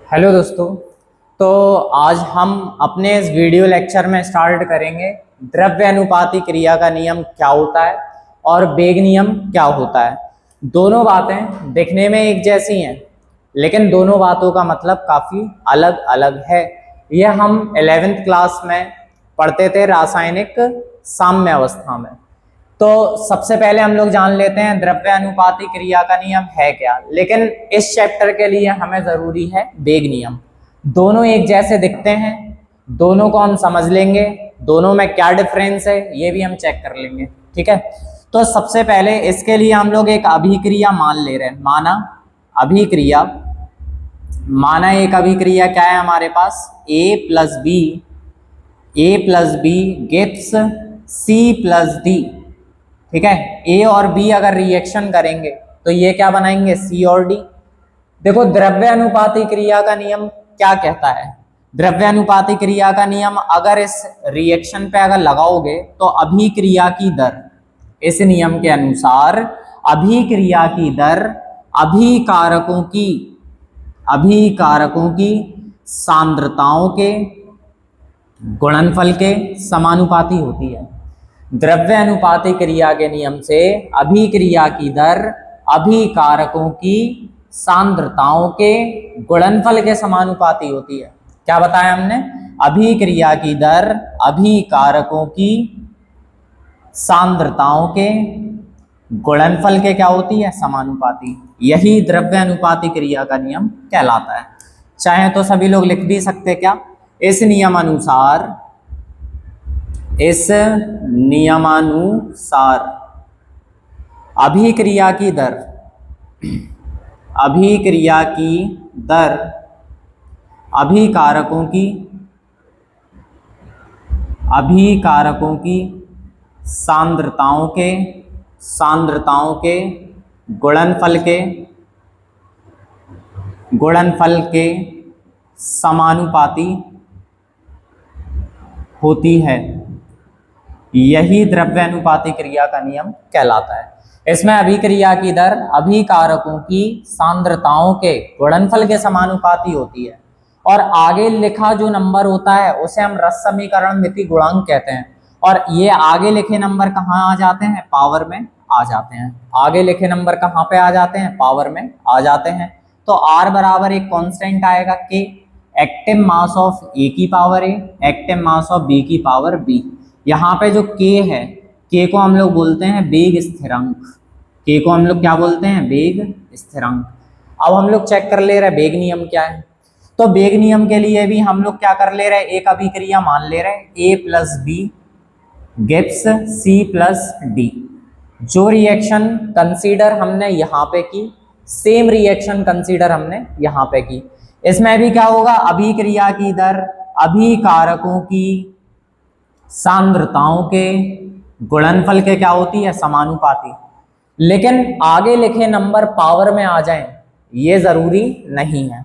Hello दोस्तों। तो आज हम अपने इस वीडियो लेक्चर में स्टार्ट करेंगे द्रव्य अनुपाती क्रिया का नियम क्या होता है और वेग नियम क्या होता है। दोनों बातें दिखने में एक जैसी हैं, लेकिन दोनों बातों का मतलब काफ़ी अलग अलग है। यह हम 11th क्लास में पढ़ते थे रासायनिक साम्य अवस्था में। तो सबसे पहले हम लोग जान लेते हैं द्रव्य अनुपाती क्रिया का नियम है क्या। लेकिन इस चैप्टर के लिए हमें जरूरी है वेग नियम। दोनों एक जैसे दिखते हैं, दोनों को हम समझ लेंगे, दोनों में क्या डिफरेंस है ये भी हम चेक कर लेंगे। ठीक है, तो सबसे पहले इसके लिए हम लोग एक अभिक्रिया मान ले रहे हैं। अभिक्रिया माना एक अभिक्रिया क्या है हमारे पास, ए प्लस बी गिव्स C+D। ठीक है, ए और बी अगर रिएक्शन करेंगे तो ये क्या बनाएंगे, सी और डी। देखो द्रव्य अनुपाती क्रिया का नियम क्या कहता है। द्रव्य अनुपाती क्रिया का नियम अगर इस रिएक्शन पे अगर लगाओगे तो अभिक्रिया की दर, इस नियम के अनुसार अभिक्रिया की दर अभिकारकों की सांद्रताओं के गुणनफल के समानुपाती होती है। द्रव्य अनुपाती क्रिया के नियम से अभिक्रिया की दर अभिकारकों की सांद्रताओं के गुणनफल के समानुपाती होती है। क्या बताया हमने, अभिक्रिया की दर अभिकारकों की सांद्रताओं के गुणनफल के क्या होती है, समानुपाती। यही द्रव्य अनुपाती क्रिया का नियम कहलाता है। चाहे तो सभी लोग लिख भी सकते क्या, इस नियमानुसार अभिक्रिया की दर अभिकारकों की सांद्रताओं के गुणनफल के समानुपाती होती है। यही द्रव्य अनुपाती क्रिया का नियम कहलाता है। इसमें अभिक्रिया की दर अभिकारकों की सांद्रताओं के गुणनफल के समानुपाती होती है, और आगे लिखा जो नंबर होता है उसे हम रस समीकरण मिति गुणांक कहते हैं। और ये आगे लिखे नंबर कहाँ आ जाते हैं, पावर में आ जाते हैं। आगे लिखे नंबर कहाँ पे आ जाते हैं, पावर में आ जाते हैं। तो R बराबर एक कांस्टेंट आएगा K, active mass of A की power A, active mass of B की पावर B। यहाँ पे जो K है, K को हम लोग बोलते हैं वेग स्थिरांक। K को हम लोग क्या बोलते हैं, वेग स्थिरांक। अब हम लोग चेक कर ले रहे हैं वेग नियम क्या है। तो वेग नियम के लिए भी हम लोग क्या कर ले रहे हैं, एक अभिक्रिया मान ले रहे हैं, A+B गिव्स C+D। जो रिएक्शन कंसीडर हमने यहाँ पे की, सेम रिएक्शन कंसीडर हमने यहाँ पे की। इसमें भी क्या होगा, अभिक्रिया की दर अभिकारकों की सांद्रताओं के गुणनफल के क्या होती है, समानुपाती। लेकिन आगे लिखे नंबर पावर में आ जाएं ये जरूरी नहीं है।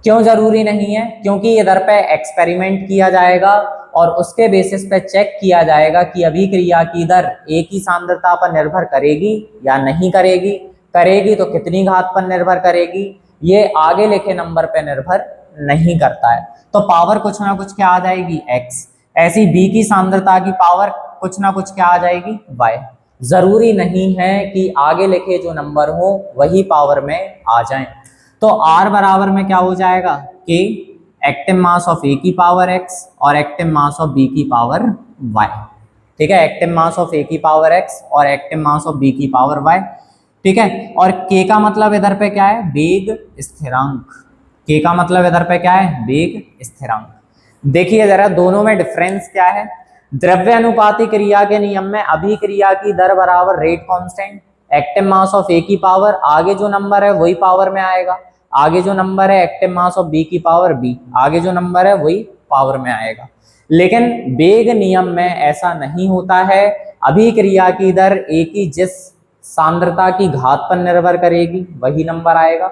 क्यों जरूरी नहीं है, क्योंकि इधर पे एक्सपेरिमेंट किया जाएगा और उसके बेसिस पे चेक किया जाएगा कि अभिक्रिया की दर एक ही सांद्रता पर निर्भर करेगी या नहीं करेगी। करेगी तो कितनी घात पर निर्भर करेगी, ये आगे लिखे नंबर पे निर्भर नहीं करता है। तो पावर कुछ ना कुछ क्या आ जाएगी, x। ऐसी B की सांद्रता की पावर कुछ ना कुछ क्या आ जाएगी, y। जरूरी नहीं है कि आगे लिखे जो नंबर हो वही पावर में आ जाएं। तो R बराबर में क्या हो जाएगा, K active mass of A की पावर x और एक्टिव मास ऑफ B की पावर y। ठीक है, एक्टिव मास ऑफ A की पावर x और एक्टिव मास ऑफ B की पावर y। ठीक है, और K का मतलब इधर पे क्या है, वेग स्थिरांक। K का मतलब इधर पे क्या है, वेग स्थिरांक। देखिए जरा दोनों में डिफरेंस क्या है। द्रव्य अनुपाती क्रिया के नियम में अभिक्रिया की दर बराबर rate constant, active mass of A की पावर, आगे जो नंबर है वही पावर में आएगा। आगे जो नंबर है एक्टिव मास ऑफ B की पावर B, आगे जो नंबर है वही पावर में आएगा। लेकिन वेग नियम में ऐसा नहीं होता है। अभिक्रिया की दर A की जिस सांद्रता की घात पर निर्भर करेगी वही नंबर आएगा।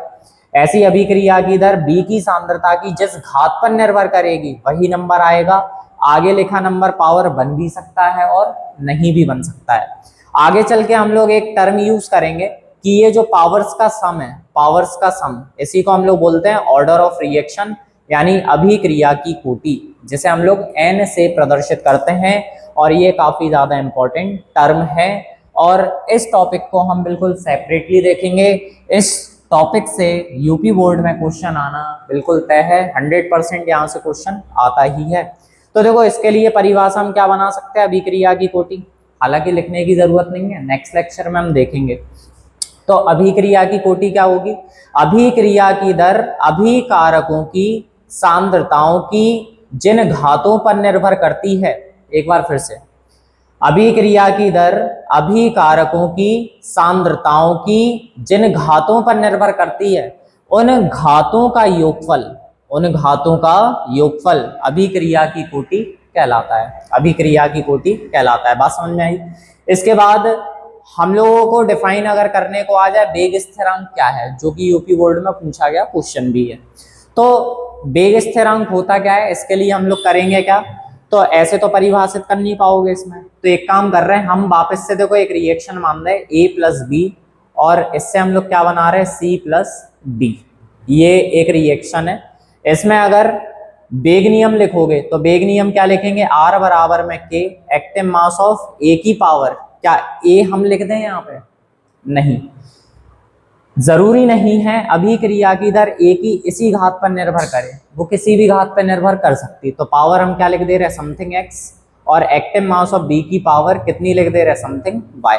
ऐसी अभिक्रिया की दर B की सांद्रता की जिस घात पर निर्भर करेगी वही नंबर आएगा। आगे लिखा नंबर पावर बन भी सकता है और नहीं भी बन सकता है। आगे चल के हम लोग एक टर्म यूज करेंगे कि ये जो पावर्स का सम है, पावर्स का सम, इसी को हम लोग बोलते हैं ऑर्डर ऑफ रिएक्शन, यानी अभिक्रिया की कोटि, जिसे हम लोग n से प्रदर्शित करते हैं। और ये काफी ज्यादा इंपॉर्टेंट टर्म है और इस टॉपिक को हम बिल्कुल सेपरेटली देखेंगे। इस टॉपिक से यूपी बोर्ड में क्वेश्चन आना बिल्कुल तय है, 100% यहाँ से क्वेश्चन आता ही है। तो देखो इसके लिए परिभाषा हम क्या बना सकते हैं, अभिक्रिया की कोटि, हालांकि लिखने की जरूरत नहीं है, नेक्स्ट लेक्चर में हम देखेंगे। तो अभिक्रिया की कोटि क्या होगी, अभिक्रिया की दर अभिकारकों की सांद्रताओं की जिन घातों पर निर्भर करती है, एक बार फिर से, अभिक्रिया की दर अभिकारकों की सांद्रताओं की जिन घातों पर निर्भर करती है, उन घातों का योगफल, उन घातों का योगफल अभिक्रिया की कोटि कहलाता है, अभिक्रिया की कोटि कहलाता है। बात समझ में आई। इसके बाद हम लोगों को डिफाइन अगर करने को आ जाए, वेग स्थिरांक क्या है, जो कि यूपी बोर्ड में पूछा गया क्वेश्चन भी है। तो वेग स्थिरांक होता क्या है, इसके लिए हम लोग करेंगे क्या, तो ऐसे तो परिभाषित कर नहीं पाओगे इसमें, तो एक काम कर रहे हैं हम, वापस से देखो एक रिएक्शन मान रहे हैं A प्लस बी, और इससे हम लोग क्या बना रहे हैं C प्लस डी। ये एक रिएक्शन है, इसमें अगर वेग नियम लिखोगे तो वेग नियम क्या लिखेंगे, R बराबर में K active mass of A की पावर, क्या A हम लिख दें यहाँ पे, नहीं, जरूरी नहीं है अभिक्रिया की दर A की इसी घात पर निर्भर करे, वो किसी भी घात पर निर्भर कर सकती। तो पावर हम क्या लिख दे रहे हैं, समथिंग x, और एक्टिव मास ऑफ B की पावर कितनी लिख दे रहे हैं, समथिंग y।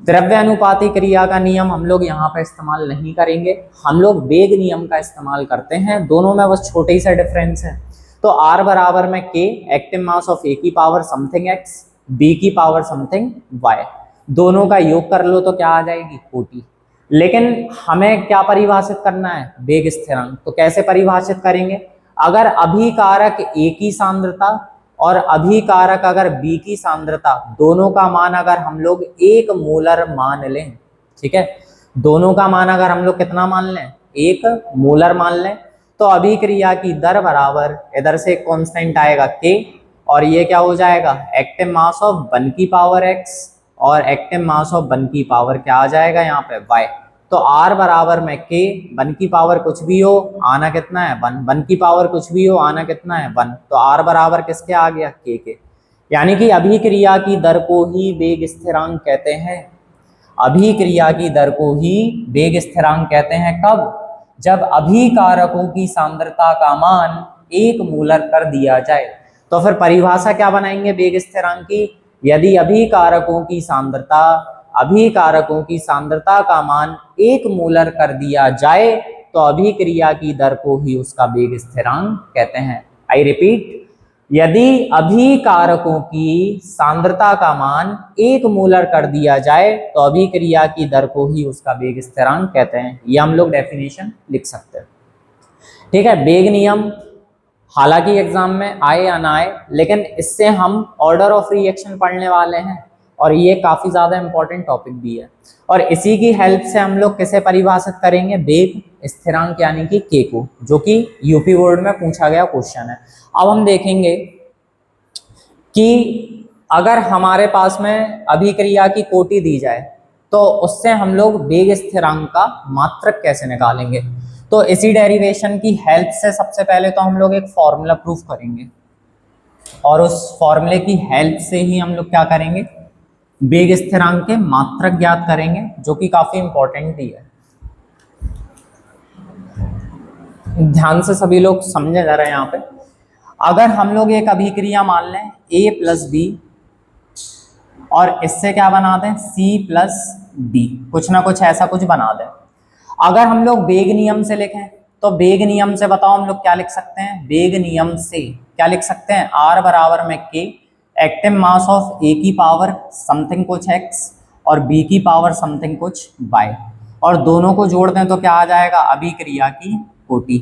द्रव्य अनुपाती क्रिया का नियम हम लोग यहाँ पे इस्तेमाल नहीं करेंगे, हम लोग वेग नियम का इस्तेमाल करते हैं, दोनों में बस छोटे ही सा डिफरेंस है। तो R बराबर में K active mass of A की पावर समथिंग x, B की पावर समथिंग y, दोनों का योग कर लो तो क्या आ जाएगी, कोटि। लेकिन हमें क्या परिभाषित करना है, वेग स्थिरांक। तो कैसे परिभाषित करेंगे, अगर अभिकारक A की सांद्रता और अभिकारक अगर B की सांद्रता, दोनों का मान अगर हम लोग 1 मोलर मान लें, ठीक है, दोनों का मान अगर हम लोग कितना मान लें, 1 मोलर मान लें, तो अभिक्रिया की दर बराबर, इधर से कांस्टेंट आएगा K, और ये क्या हो जाएगा, एक्टिव मास ऑफ 1 की पावर x और एक्टिव मास ऑफ 1 की पावर क्या आ जाएगा यहाँ पे, y। तो R बराबर में K, 1 की पावर कुछ भी हो आना कितना है 1, 1 की पावर कुछ भी हो आना कितना है 1, तो R बराबर किसके आ गया, K के। यानी कि अभिक्रिया की दर को ही वेग स्थिरांक कहते हैं, अभिक्रिया की दर को ही वेग स्थिरांक कहते हैं, कब, जब अभिकारकों की सांद्रता का मान 1 मोलर कर दिया जाए। तो फिर परिभाषा क्या बनाएंगे वेग स्थिरांक की, यदि अभिकारकों की सांद्रता का मान 1 मोलर कर दिया जाए तो अभिक्रिया की दर को ही उसका वेग स्थिरांक कहते हैं। आई रिपीट, यदि अभिकारकों की सांद्रता का मान 1 मोलर कर दिया जाए तो अभिक्रिया की दर को ही उसका वेग स्थिरांक कहते हैं। ये हम लोग डेफिनेशन लिख सकते हैं, ठीक है। वेग नियम हालांकि एग्जाम में आए या ना आए, लेकिन इससे हम ऑर्डर ऑफ रिएक्शन पढ़ने वाले हैं और ये काफी ज्यादा इंपॉर्टेंट टॉपिक भी है। और इसी की हेल्प से हम लोग किसे परिभाषित करेंगे, वेग स्थिरांक यानी कि K को, जो कि यूपी बोर्ड में पूछा गया क्वेश्चन है। अब हम देखेंगे कि अगर हमारे पास में अभिक्रिया की कोटि दी जाए तो उससे हम लोग वेग स्थिरांक का मात्रक कैसे निकालेंगे। तो इसी डेरिवेशन की हेल्प से सबसे पहले तो हम लोग एक फॉर्मूला प्रूफ करेंगे और उस फॉर्मूले की हेल्प से ही हम लोग क्या करेंगे, वेग स्थिरांक के मात्रक ज्ञात करेंगे, जो कि काफी इंपॉर्टेंट ही है। ध्यान से सभी लोग समझे जा रहे हैं यहाँ पे। अगर हम लोग एक अभिक्रिया मान लें A प्लस बी और इससे क्या बना दें C प्लस डी, कुछ ना कुछ ऐसा कुछ बना दें। अगर हम लोग वेग नियम से लिखें तो वेग नियम से बताओ हम लोग क्या लिख सकते हैं, वेग नियम से क्या लिख सकते हैं, R बराबर में K active mass of A की पावर समथिंग कुछ x और B की पावर समथिंग कुछ y, और दोनों को जोड़ दें तो क्या आ जाएगा, अभिक्रिया की कोटि।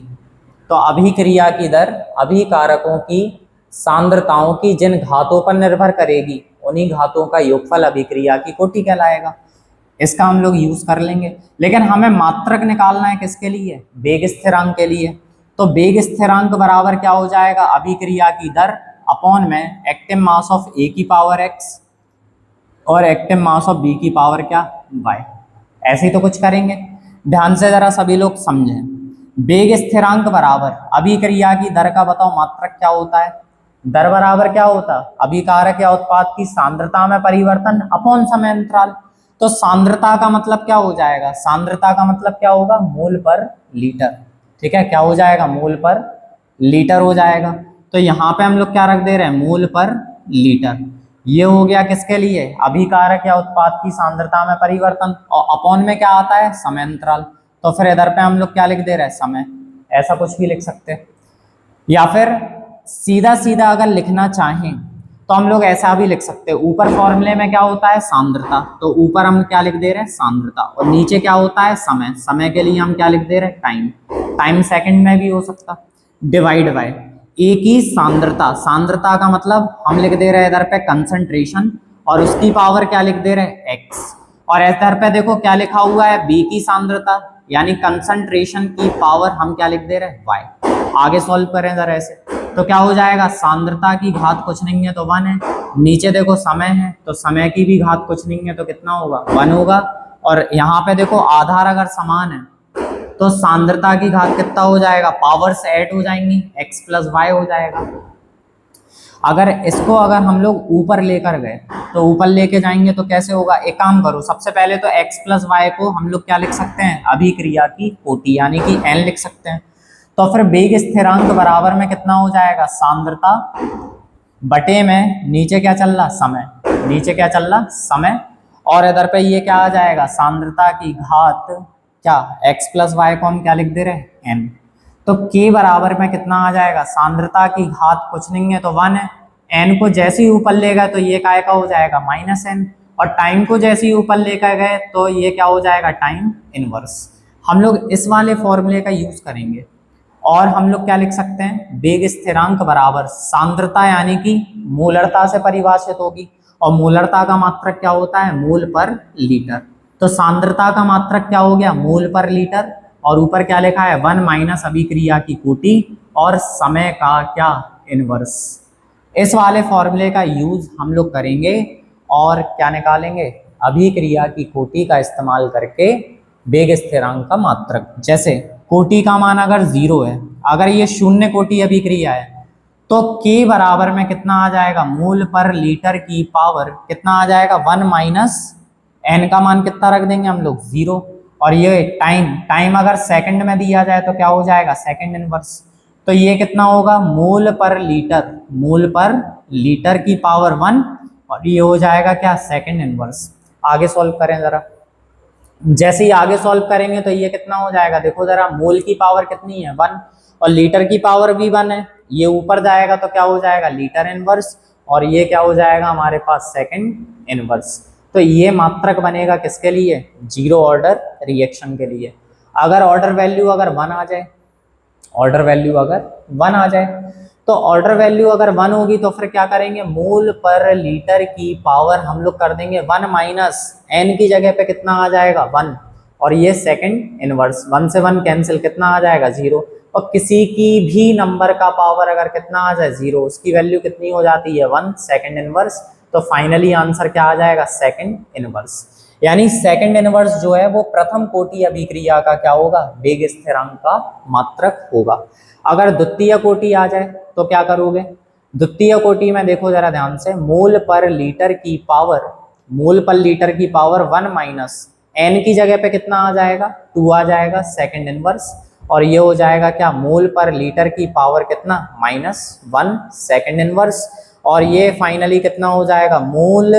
तो अभिक्रिया की दर अभिकारकों की सांद्रताओं की जिन घातों पर निर्भर करेगी उन्हीं घातों का योगफल अभिक्रिया की कोटि कहलाएगा। इसका हम लोग यूज कर लेंगे, लेकिन हमें मात्रक निकालना है किसके लिए, वेग स्थिरांक के लिए। तो वेग स्थिरांक बराबर क्या हो जाएगा, अभिक्रिया की दर अपॉन में एक्टिव मास ऑफ A की पावर x और एक्टिव मास ऑफ B की पावर क्या, y। ऐसे ही तो कुछ करेंगे। ध्यान से जरा सभी लोग समझें। वेग स्थिरांक बराबर अभिक्रिया की दर का बताओ मात्रक क्या होता है। दर बराबर क्या होता है, अभिकारक या उत्पाद की सांद्रता में परिवर्तन अपॉन समय अंतराल। तो सांद्रता का मतलब क्या हो जाएगा, सांद्रता का मतलब क्या होगा, मोल पर लीटर। ठीक है, क्या हो जाएगा, मोल पर लीटर हो जाएगा। तो यहाँ पे हम लोग क्या रख दे रहे हैं, मोल पर लीटर। ये हो गया किसके लिए, अभिकारक या उत्पाद की सांद्रता में परिवर्तन, और अपॉन में क्या आता है, समय अंतराल। तो फिर इधर पे हम लोग क्या लिख दे रहे हैं, समय। ऐसा कुछ भी लिख सकते हैं, या फिर सीधा सीधा अगर लिखना चाहें तो हम लोग ऐसा भी लिख सकते हैं। ऊपर फॉर्मूले में क्या होता है, सांद्रता, तो ऊपर हम क्या लिख दे रहे हैं, सांद्रता, और नीचे क्या होता है, समय। समय के लिए हम क्या लिख दे रहे हैं, टाइम। टाइम सेकंड में भी हो सकता, डिवाइड बाय ए की सांद्रता। सांद्रता का मतलब हम लिख दे रहे हैं इधर पे कंसंट्रेशन, और उसकी पावर क्या लिख दे रहे हैं, एक्स। और इधर पे देखो क्या लिखा हुआ है, बी की सांद्रता यानी कंसंट्रेशन की पावर हम क्या लिख दे रहे हैं, वाई। आगे सॉल्व करें जरा ऐसे, तो क्या हो जाएगा, सांद्रता की घात कुछ नहीं है तो 1 है। नीचे देखो समय है, तो समय की भी घात कुछ नहीं है तो कितना होगा, 1 होगा। और यहाँ पे देखो आधार अगर समान है तो सांद्रता की घात कितना हो जाएगा, पावर्स ऐड हो जाएंगी, x प्लस वाई हो जाएगा। अगर इसको अगर हम लोग ऊपर लेकर गए तो ऊपर लेके जाएंगे तो कैसे होगा, एक काम करो, सबसे पहले तो x प्लस वाई को हम लोग क्या लिख सकते हैं, अभिक्रिया की कोटि यानी कि n लिख सकते हैं। तो फिर वेग स्थिरांक बराबर में कितना हो जाएगा, सांद्रता बटे में नीचे क्या चल रहा, समय। नीचे क्या चल रहा, समय। और इधर पे ये क्या आ जाएगा, सांद्रता की घात क्या, x प्लस वाई को हम क्या लिख दे रहे हैं, n। तो k बराबर में कितना आ जाएगा, सांद्रता की घात कुछ नहीं है तो 1 है। n को जैसे ही ऊपर ले गए तो ये काय का हो जाएगा, माइनस n। और टाइम को जैसे ही ऊपर लेकर गए तो ये क्या हो जाएगा, टाइम इनवर्स। हम लोग इस वाले फॉर्मूले का यूज करेंगे, और हम लोग क्या लिख सकते हैं, वेग स्थिरांक बराबर सांद्रता यानी कि मोलरता से परिभाषित होगी, और मोलरता का मात्रक क्या होता है, मोल पर लीटर। तो सांद्रता का मात्रक क्या हो गया, मोल पर लीटर, और ऊपर क्या लिखा है, 1 माइनस अभिक्रिया की कोटि और समय का क्या, इनवर्स। इस वाले फॉर्मूले का यूज हम लोग करेंगे और क्या निकालेंगे, अभिक्रिया की कोटि का इस्तेमाल करके वेग स्थिरांक का मात्रक। जैसे कोटि का मान अगर 0 है, अगर ये शून्य कोटि अभिक्रिया है तो k बराबर में कितना आ जाएगा, मोल पर लीटर की पावर कितना आ जाएगा, 1 माइनस n का मान कितना रख देंगे हम लोग, 0। और ये टाइम, टाइम अगर सेकंड में दिया जाए तो क्या हो जाएगा, सेकंड इनवर्स। तो ये कितना होगा, मोल पर लीटर, मोल पर लीटर की पावर 1, और ये हो जाएगा क्या, सेकंड इनवर्स। आगे सॉल्व करें जरा। जैसे ही आगे सॉल्व करेंगे तो ये कितना हो जाएगा, देखो जरा, मोल की पावर कितनी है, 1, और लीटर की पावर भी 1 है। ये ऊपर जाएगा तो क्या हो जाएगा, लीटर इनवर्स, और ये क्या हो जाएगा हमारे पास, सेकंड इनवर्स। तो ये मात्रक बनेगा किसके लिए, जीरो ऑर्डर रिएक्शन के लिए। अगर ऑर्डर वैल्यू अगर 1 आ जाए, ऑर्डर वैल्यू अगर 1 आ जाए, तो ऑर्डर वैल्यू अगर 1 होगी तो फिर क्या करेंगे, मोल पर लीटर की पावर हम लोग कर देंगे 1 माइनस n की जगह पे कितना आ जाएगा, 1, और ये सेकंड इनवर्स। 1 से 1 कैंसिल, कितना आ जाएगा, 0। और किसी की भी नंबर का पावर अगर कितना आ जाए, 0, उसकी वैल्यू कितनी हो जाती है, 1, सेकंड इनवर्स। तो फाइनली आंसर क्या आ जाएगा, सेकंड इनवर्स। यानी सेकंड इनवर्स जो है वो प्रथम कोटि अभिक्रिया का क्या होगा, वेग स्थिरांक का मात्रक होगा। अगर द्वितीय कोटि आ जाए तो क्या करोगे, द्वितीय कोटि में देखो जरा ध्यान से, मोल पर लीटर की पावर, मोल पर लीटर की पावर 1 माइनस n की जगह पे कितना आ जाएगा, 2 आ जाएगा, सेकंड इनवर्स। और ये हो जाएगा क्या, मोल पर लीटर की पावर कितना, -1, सेकंड इनवर्स। और ये फाइनली कितना हो जाएगा, मोल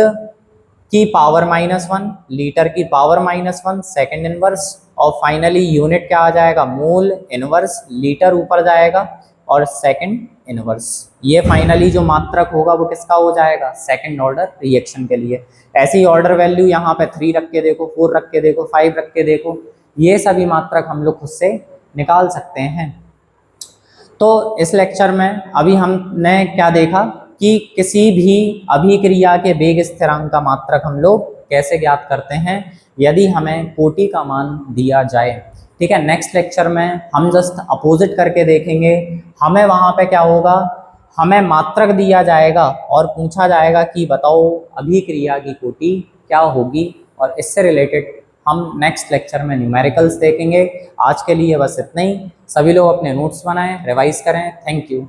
की पावर -1, लीटर की पावर -1, सेकंड इनवर्स। और फाइनली यूनिट क्या आ जाएगा, मोल इनवर्स, लीटर ऊपर जाएगा और सेकंड इनवर्स। ये फाइनली जो मात्रक होगा वो किसका हो जाएगा, सेकंड ऑर्डर रिएक्शन के लिए। ऐसे ही ऑर्डर वैल्यू यहाँ पे 3 रख के देखो, 4 रख के देखो, 5 रख के देखो, ये सभी मात्रक हम लोग खुद से निकाल सकते हैं। तो इस लेक्चर में अभी हमने क्या देखा कि किसी भी अभिक्रिया के वेग स्थिरांक का मात्रक हम लोग कैसे ज्ञात करते हैं, यदि हमें कोटि का मान दिया जाए। ठीक है, नेक्स्ट लेक्चर में हम जस्ट अपोजिट करके देखेंगे। हमें वहाँ पे क्या होगा, हमें मात्रक दिया जाएगा और पूछा जाएगा कि बताओ अभिक्रिया की कोटि क्या होगी, और इससे रिलेटेड हम नेक्स्ट लेक्चर में न्यूमेरिकल्स देखेंगे। आज के लिए बस इतना ही। सभी लोग अपने नोट्स बनाएं, रिवाइज करें। Thank you.